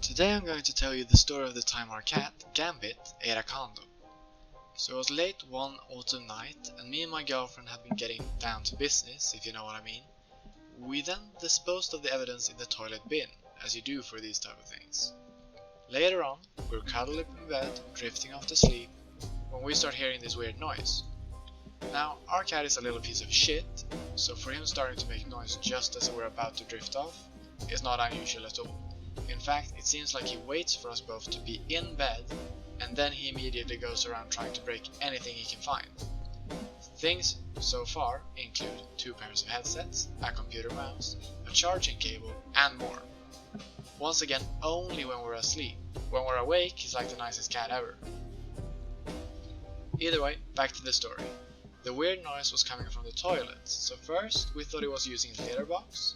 Today I'm going to tell you the story of the time our cat, Gambit, ate a condom. So it was late one autumn night and me and my girlfriend had been getting down to business, if you know what I mean. We then disposed of the evidence in the toilet bin, as you do for these type of things. Later on, we're cuddled up in bed, drifting off to sleep, when we start hearing this weird noise. Now, our cat is a little piece of shit, so for him starting to make noise just as we're about to drift off is not unusual at all. In fact, it seems like he waits for us both to be in bed, and then he immediately goes around trying to break anything he can find. Things, so far, include 2 pairs of headsets, a computer mouse, a charging cable, and more. Once again, only when we're asleep. When we're awake, he's like the nicest cat ever. Either way, back to the story. The weird noise was coming from the toilet, so first we thought he was using a litter box,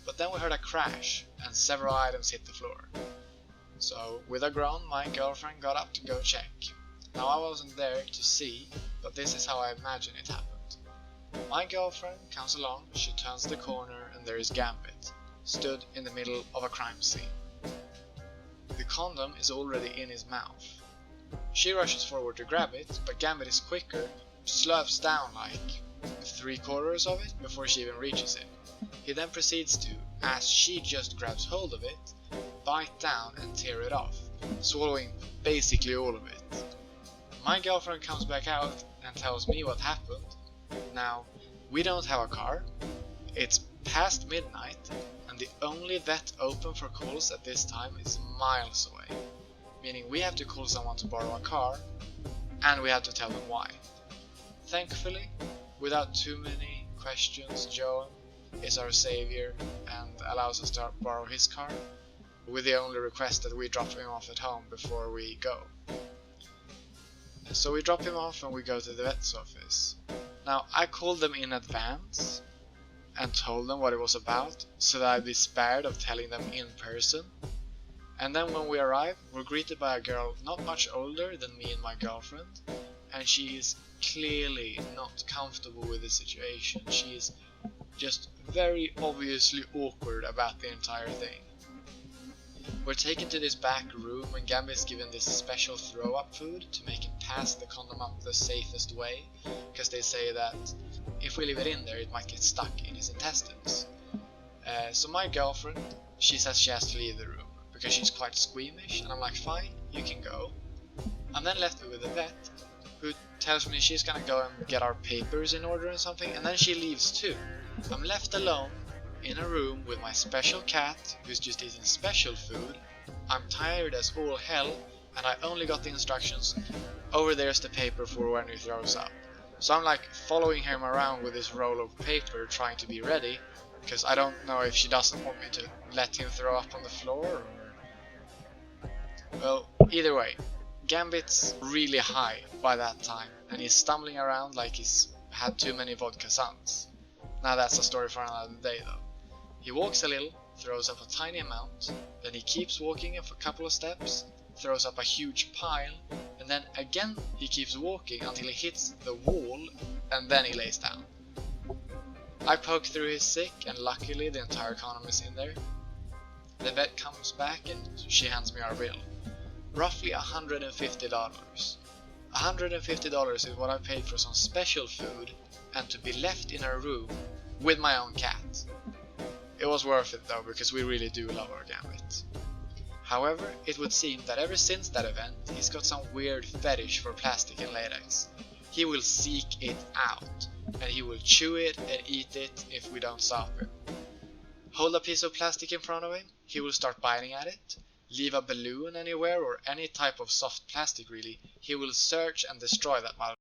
but then we heard a crash and several items hit the floor. So, with a groan, my girlfriend got up to go check. Now I wasn't there to see, but this is how I imagine it happened. My girlfriend comes along, she turns the corner and there is Gambit, stood in the middle of a crime scene. The condom is already in his mouth. She rushes forward to grab it, but Gambit is quicker, slurps down like 3/4 of it before she even reaches it. He then proceeds to, as she just grabs hold of it, bite down and tear it off, swallowing basically all of it. My girlfriend comes back out and tells me what happened. Now, we don't have a car, it's past midnight, and the only vet open for calls at this time is miles away, meaning we have to call someone to borrow a car, and we have to tell them why. Thankfully, without too many questions, Joe is our savior and allows us to borrow his car, with the only request that we drop him off at home before we go. So we drop him off and we go to the vet's office. Now, I called them in advance and told them what it was about, so that I'd be spared of telling them in person. And then when we arrive, we're greeted by a girl not much older than me and my girlfriend, and she is clearly not comfortable with the situation. She is just very obviously awkward about the entire thing. We're taken to this back room and Gambit is given this special throw-up food to make him pass the condom up the safest way, because they say that if we leave it in there it might get stuck in his intestines. So my girlfriend, she says she has to leave the room because she's quite squeamish, and I'm like, fine, you can go. I'm then left with the vet, who tells me she's gonna go and get our papers in order and something, and then she leaves too. I'm left alone in a room with my special cat who's just eating special food. I'm tired as all hell, and I only got the instructions, over there's the paper for when he throws up. So I'm like following him around with this roll of paper trying to be ready, because I don't know if she doesn't want me to let him throw up on the floor or... Well, either way, Gambit's really high by that time, and he's stumbling around like he's had too many vodka suns. Now that's a story for another day though. He walks a little, throws up a tiny amount, then he keeps walking a couple of steps, throws up a huge pile, and then again he keeps walking until he hits the wall, and then he lays down. I poke through his sick, and luckily the entire condom is in there. The vet comes back and she hands me our bill. Roughly $150. $150 is what I paid for some special food and to be left in a room with my own cat. It was worth it though, because we really do love our Gambit. However, it would seem that ever since that event, he's got some weird fetish for plastic and latex. He will seek it out, and he will chew it and eat it if we don't stop him. Hold a piece of plastic in front of him, he will start biting at it. Leave a balloon anywhere or any type of soft plastic really, he will search and destroy that mother.